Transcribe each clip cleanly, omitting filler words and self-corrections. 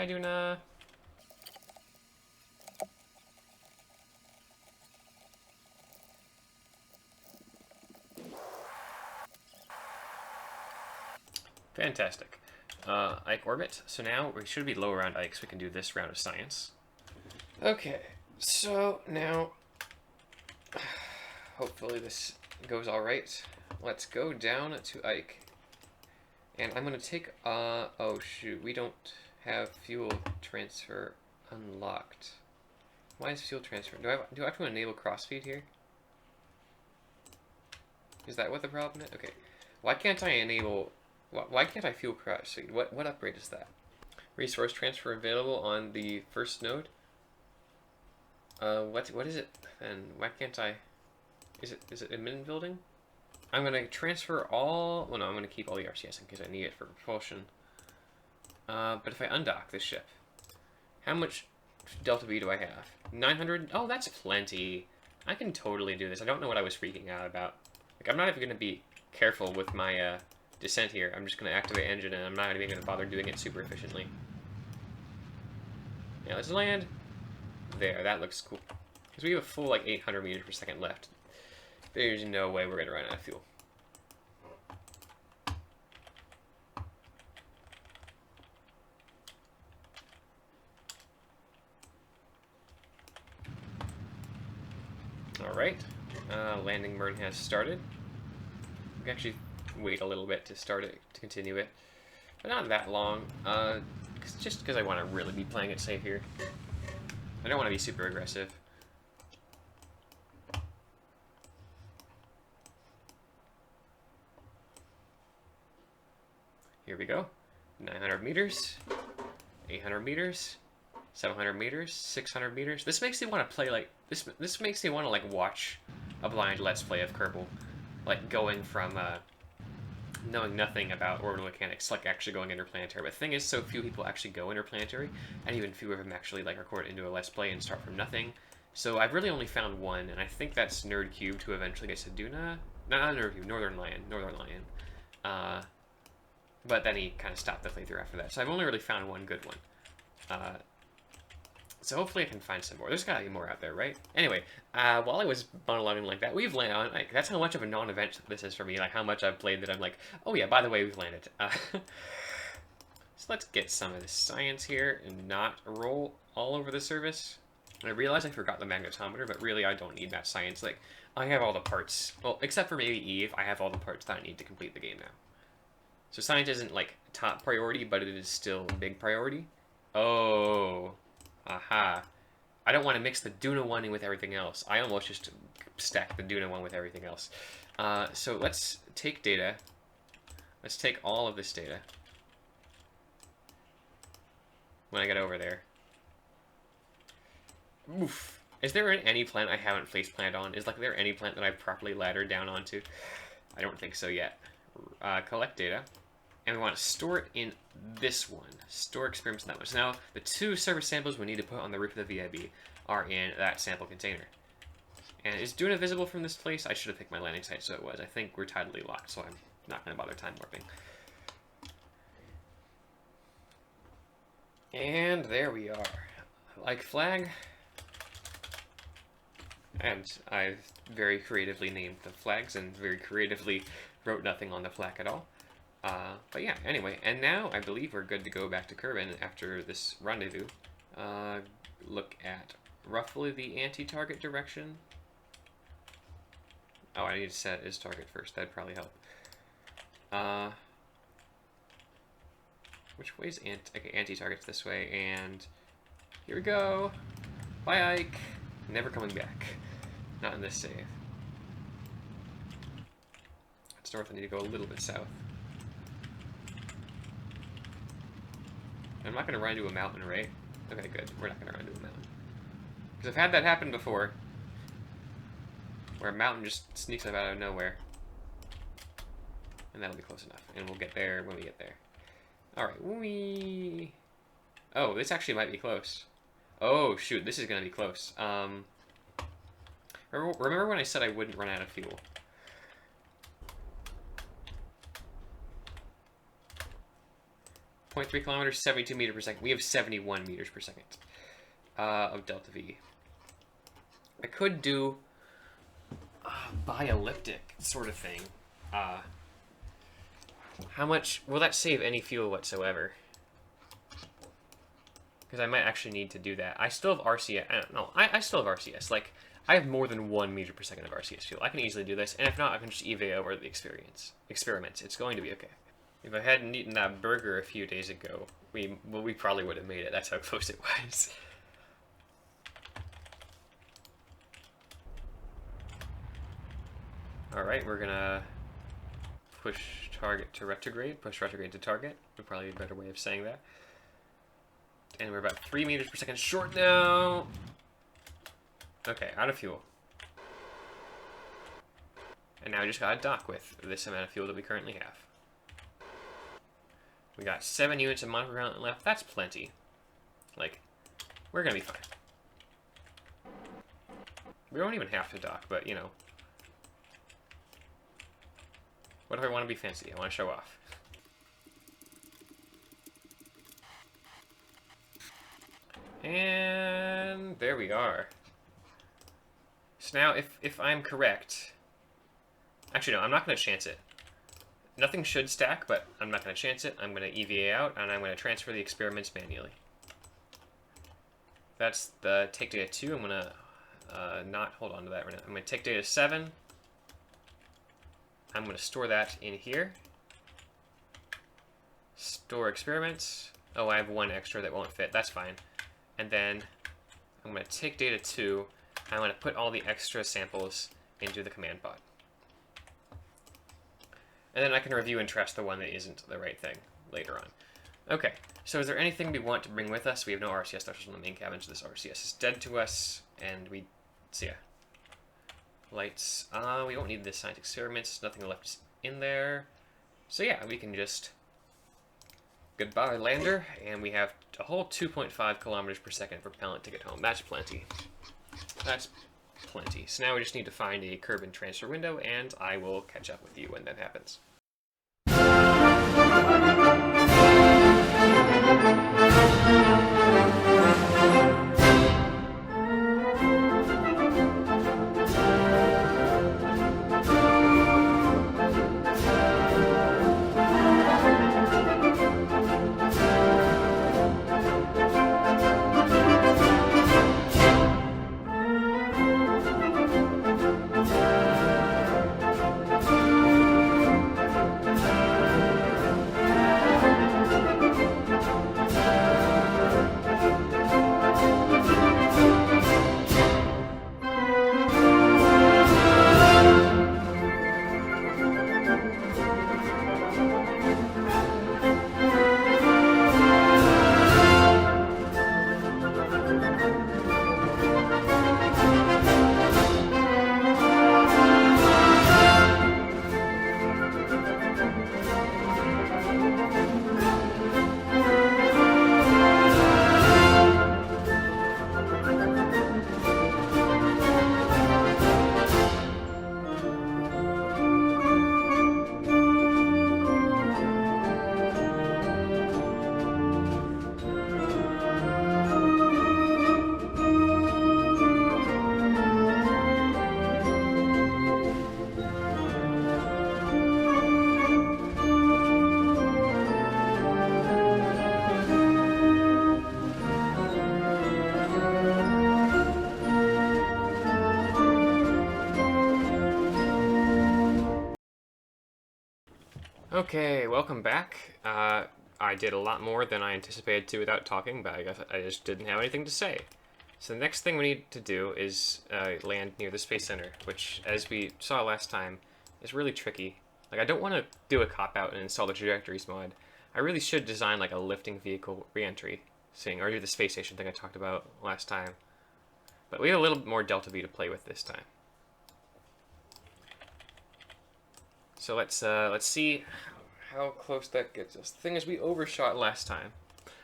Bye, Duna. Fantastic. Ike orbit. So now we should be low around Ike, so we can do this round of science. Okay, so now hopefully this goes all right. Let's go down to Ike, and I'm gonna take. Oh shoot, we don't have fuel transfer unlocked. Why is fuel transfer? Do I have to enable crossfeed here? Is that what the problem is? Okay, why can't I enable? Why can't I fuel crossfeed? What upgrade is that? Resource transfer available on the first node. What is it? And why can't I? Is it admin building? I'm gonna transfer all. Well, no, I'm gonna keep all the RCS in case I need it for propulsion. But if I undock this ship, how much delta V do I have? 900. Oh, that's plenty. I can totally do this. I don't know what I was freaking out about. Like, I'm not even gonna be careful with my descent here. I'm just gonna activate engine, and I'm not even gonna bother doing it super efficiently. Yeah, let's land. There, that looks cool. Because we have a full, like, 800 meters per second left. There's no way we're going to run out of fuel. Alright. Landing burn has started. We can actually wait a little bit to start it, to continue it. But not that long. Just because I want to really be playing it safe here. I don't want to be super aggressive. Here we go. 900 meters, 800 meters, 700 meters, 600 meters. This makes me want to play like this. This makes me want to like watch a blind Let's Play of Kerbal, like going from knowing nothing about orbital mechanics, like actually going interplanetary. But the thing is, so few people actually go interplanetary, and even fewer of them actually like record into a Let's Play and start from nothing. So I've really only found one, and I think that's Nerd Cubed, who eventually gets to Duna. Not Nerd Cubed, Northern Lion. But then he kind of stopped the playthrough after that. So I've only really found one good one. So hopefully I can find some more. There's gotta be more out there, right? Anyway, while I was monologuing like that, we've landed on, like, that's how much of a non-event this is for me, like how much I've played that I'm like, oh yeah, by the way, we've landed. So let's get some of the science here and not roll all over the surface. I realize I forgot the magnetometer, but really I don't need that science. Like, I have all the parts. Well, except for maybe Eve, I have all the parts that I need to complete the game now. So science isn't like top priority, but it is still big priority. Oh, aha. I don't want to mix the Duna one in with everything else. I almost just stack the Duna one with everything else. So let's take data. Let's take all of this data. When I get over there. Oof. Is there any plant I haven't face planted on? Is there any plant that I've properly laddered down onto? I don't think so yet. Collect data. And we want to store it in this one. Store experiments in that one. So now, the two surface samples we need to put on the roof of the VIB are in that sample container. And is Duna visible from this place? I should have picked my landing site, so it was. I think we're tidally locked, so I'm not going to bother time warping. And there we are. Like flag. And I've very creatively named the flags and very creatively wrote nothing on the flag at all. But yeah, anyway, and now I believe we're good to go back to Kerbal after this rendezvous. Look at roughly the anti-target direction. Oh, I need to set his target first. That'd probably help. Which way is anti-target's this way, and here we go. Bye, Ike. Never coming back. Not in this save. It's north. I need to go a little bit south. I'm not going to run into a mountain, right? Okay, good. We're not going to run into a mountain. Because I've had that happen before. Where a mountain just sneaks up out of nowhere. And that'll be close enough. And we'll get there when we get there. Alright, whee! Oh, this actually might be close. Oh, shoot, this is going to be close. Remember when I said I wouldn't run out of fuel? 0.3 kilometers, 72 meters per second. We have 71 meters per second of delta V. I could do bi-elliptic sort of thing. How much will that save any fuel whatsoever? Because I might actually need to do that. I still have RCS. I don't know. I still have RCS. Like, I have more than 1 meter per second of RCS fuel. I can easily do this, and if not, I can just EVA over the experiments. It's going to be okay. If I hadn't eaten that burger a few days ago, we probably would have made it. That's how close it was. Alright, we're gonna push target to retrograde, push retrograde to target. Probably a better way of saying that. And we're about 3 meters per second short now. Okay, out of fuel. And now we just gotta dock with this amount of fuel that we currently have. We got 7 units of monopropellant left. That's plenty. Like, we're gonna be fine. We don't even have to dock, but, you know. What if I want to be fancy? I want to show off. And there we are. So now, if I'm correct... Actually, no, I'm not going to chance it. Nothing should stack, but I'm not going to chance it. I'm going to EVA out, and I'm going to transfer the experiments manually. That's the take data 2. I'm going to not hold on to that right now. I'm going to take data 7. I'm going to store that in here. Store experiments. Oh, I have 1 extra that won't fit. That's fine. And then I'm going to take data 2. I'm going to put all the extra samples into the command pod. And then I can review and trust the one that isn't the right thing later on. Okay, so is there anything we want to bring with us? We have no RCS structures on the main cabin, so this RCS is dead to us, and we... So yeah. Lights. We don't need the scientific experiments. Nothing left in there. So yeah, we can just... Goodbye, lander, and we have a whole 2.5 kilometers per second propellant to get home. That's plenty. That's plenty. So now we just need to find a Kerbal transfer window, and I will catch up with you when that happens. Okay, welcome back. I did a lot more than I anticipated to without talking, but I guess I just didn't have anything to say. So the next thing we need to do is land near the Space Center, which, as we saw last time, is really tricky. Like, I don't want to do a cop-out and install the trajectories mod. I really should design, like, a lifting vehicle re-entry thing, or do the space station thing I talked about last time. But we have a little more delta V to play with this time. So let's see how close that gets us. The thing is, we overshot last time,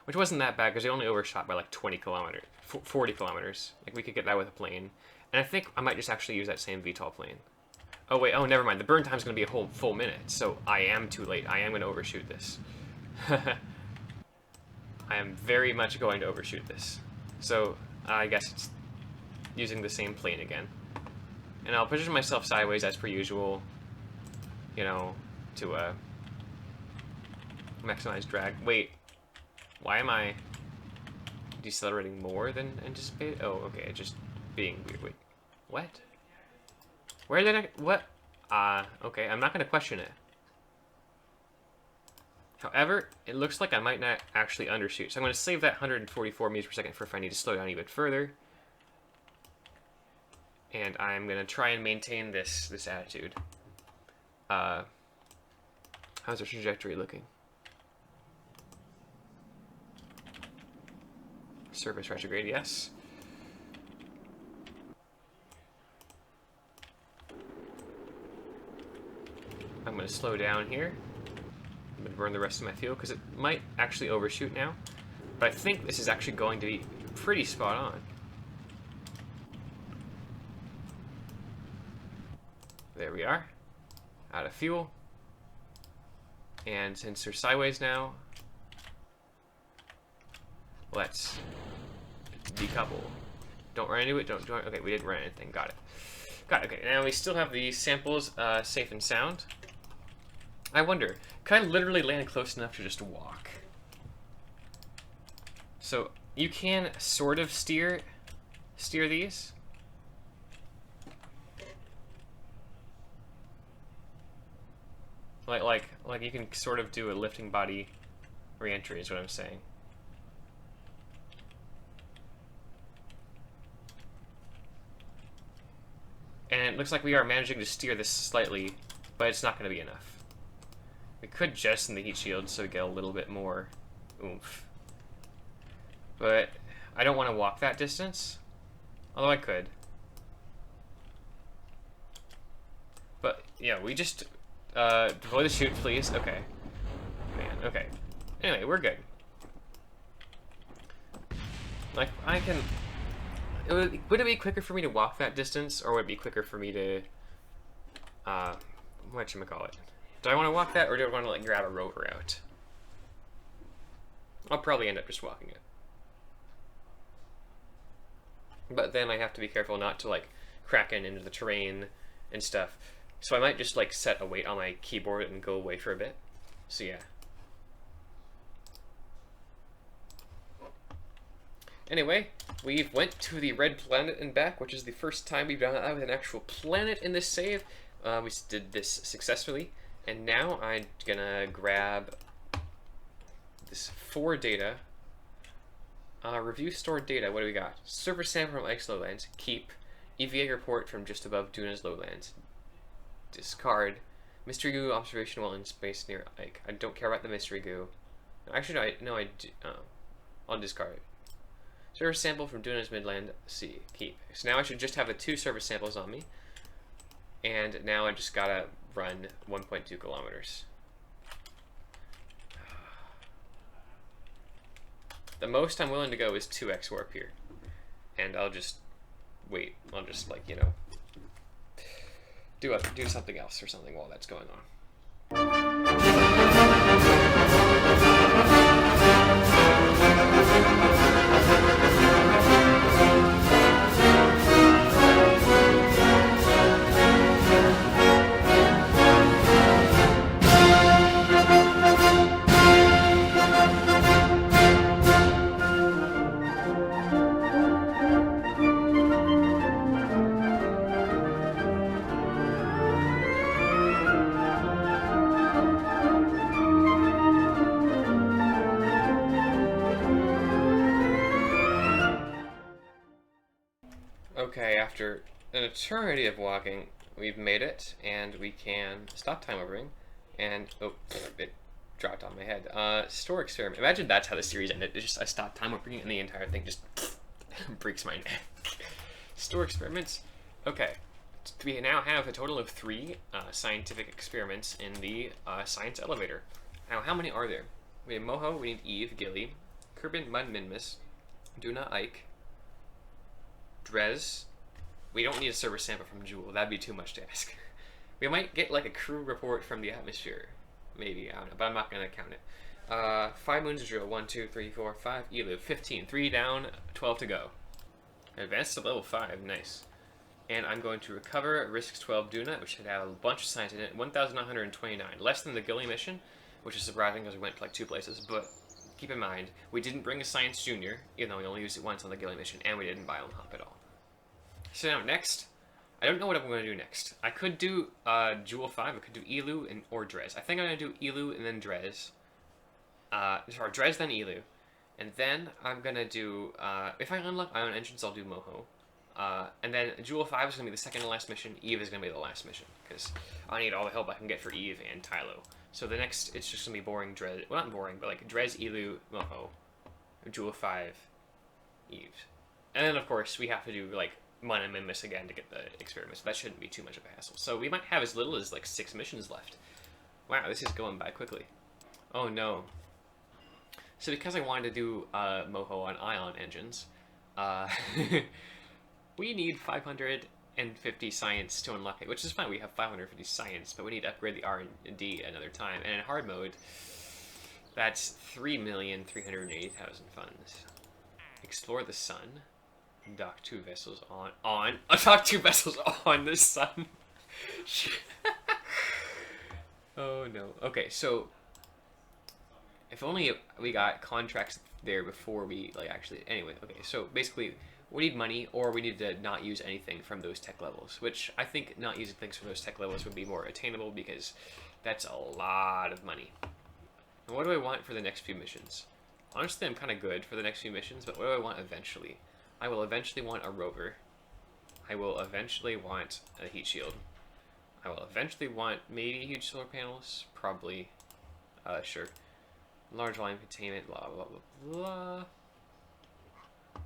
which wasn't that bad because we only overshot by like 20 kilometers, 40 kilometers. Like, we could get that with a plane. And I think I might just actually use that same VTOL plane. Oh wait, oh never mind. The burn time's going to be a whole full minute, so I am too late. I am going to overshoot this. I am very much going to overshoot this. So I guess it's using the same plane again. And I'll position myself sideways as per usual, you know, to maximize drag. Wait, why am I decelerating more than anticipated? Oh, okay, just being weird. Wait, what? Where did I, what? Okay, I'm not gonna question it. However, it looks like I might not actually undershoot, so I'm gonna save that 144 meters per second for if I need to slow down even further. And I'm gonna try and maintain this attitude. How's our trajectory looking? Surface retrograde, yes. I'm going to slow down here. I'm going to burn the rest of my fuel because it might actually overshoot now. But I think this is actually going to be pretty spot on. There we are. Out of fuel. And since we're sideways now, let's decouple. Don't run into it. Don't. Okay, we didn't run anything. Got it. Got it. Okay, now we still have the samples safe and sound. I wonder, can I literally land close enough to just walk? So you can sort of steer these. Like you can sort of do a lifting body re-entry is what I'm saying. And it looks like we are managing to steer this slightly, but it's not going to be enough. We could jettison the heat shield so we get a little bit more oomph. But I don't want to walk that distance, although I could. But yeah, we just deploy the chute, please. Okay. Man, okay. Anyway, we're good. Like, I can... would it be quicker for me to walk that distance, or would it be quicker for me to... whatchamacallit? Do I want to walk that, or do I want to, like, grab a rover out? I'll probably end up just walking it. But then I have to be careful not to, like, crack into the terrain and stuff. So I might just, like, set a weight on my keyboard and go away for a bit. So, yeah. Anyway, we've went to the red planet and back, which is the first time we've done that with an actual planet in this save. We did this successfully. And now I'm gonna grab this 4 data. Review stored data. What do we got? Surface sample from Ike's Lowlands. Keep. EVA report from just above Duna's Lowlands. Discard. Mystery goo observation while in space near Ike. I don't care about the mystery goo. Actually, no, I do. I'll discard it. Surface sample from Duna's Midland Sea. Keep. So now I should just have the 2 surface samples on me. And now I just gotta run 1.2 kilometers. The most I'm willing to go is 2x warp here. And I'll just wait. I'll just, like, you know, do something else or something while that's going on. Okay, after an eternity of walking, we've made it, and we can stop time overing, and, oh, it dropped on my head. Store experiment. Imagine that's how the series ended. It's just I stopped time overing, and the entire thing just breaks my neck. Store experiments. Okay, we now have a total of 3 scientific experiments in the science elevator. Now, how many are there? We have Moho, we need Eve, Gilly, Kerbal, Mud, Minmus, Duna, Ike, Drez. We don't need a server sample from Jewel. That'd be too much to ask. We might get like a crew report from the atmosphere. Maybe, I don't know, but I'm not going to count it. 5 moons to drill. 1, 2, 3, 4, 5. Elu. 15. 3 down, 12 to go. Advanced to level 5. Nice. And I'm going to recover Risks 12 Duna, which should have a bunch of science in it. 1,929. Less than the Gilly mission, which is surprising because we went to like 2 places. But keep in mind, we didn't bring a Science Junior, even though we only used it once on the Gilly mission, and we didn't biome hop at all. So now next, I don't know what I'm going to do next. I could do Jewel 5, I could do Elu or Drez. I think I'm going to do Elu and then Drez. Sorry, Drez then Elu. And then I'm going to do, if I unlock Ion Engines, I'll do Moho. And then Jewel 5 is going to be the second to last mission. Eve is going to be the last mission, because I need all the help I can get for Eve and Tylo. So the next, it's just going to be boring Drez. Well, not boring, but like Drez, Elu, Moho, Jewel 5, Eve. And then, of course, we have to do, like, Mun and Mimus again to get the experiments. That shouldn't be too much of a hassle. So we might have as little as, like, 6 missions left. Wow, this is going by quickly. Oh, no. So because I wanted to do Moho on Ion Engines, we need 550 science to unlock it, which is fine. We have 550 science, but we need to upgrade the R&D another time. And in hard mode, that's 3,380,000 funds. Explore the sun. Dock 2 vessels on. Dock 2 vessels on the sun. Oh no. Okay, so if only we got contracts there before we like actually. Anyway, okay. So basically, we need money, or we need to not use anything from those tech levels. Which I think not using things from those tech levels would be more attainable because that's a lot of money. And what do I want for the next few missions? Honestly, I'm kind of good for the next few missions, but what do I want eventually? I will eventually want a rover. I will eventually want a heat shield. I will eventually want maybe huge solar panels. Probably. Sure. Large volume containment, blah, blah, blah, blah.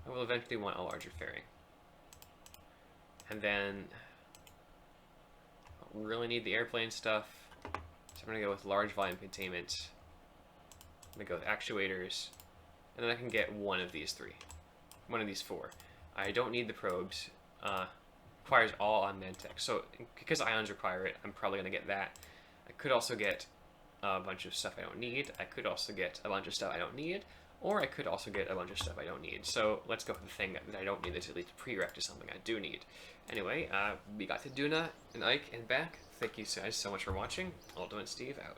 I will eventually want a larger fairing. And then I don't really need the airplane stuff. So I'm going to go with large volume containment. I'm going to go with actuators. And then I can get one of these 3. One of these 4. I don't need the probes. Requires all on Mantech. So because ions require it, I'm probably going to get that. I could also get a bunch of stuff I don't need. I could also get a bunch of stuff I don't need. Or I could also get a bunch of stuff I don't need. So let's go for the thing that I don't need that's at least prereq to something I do need. Anyway, we got to Duna and Ike and back. Thank you guys so much for watching. Ultimate Steve out.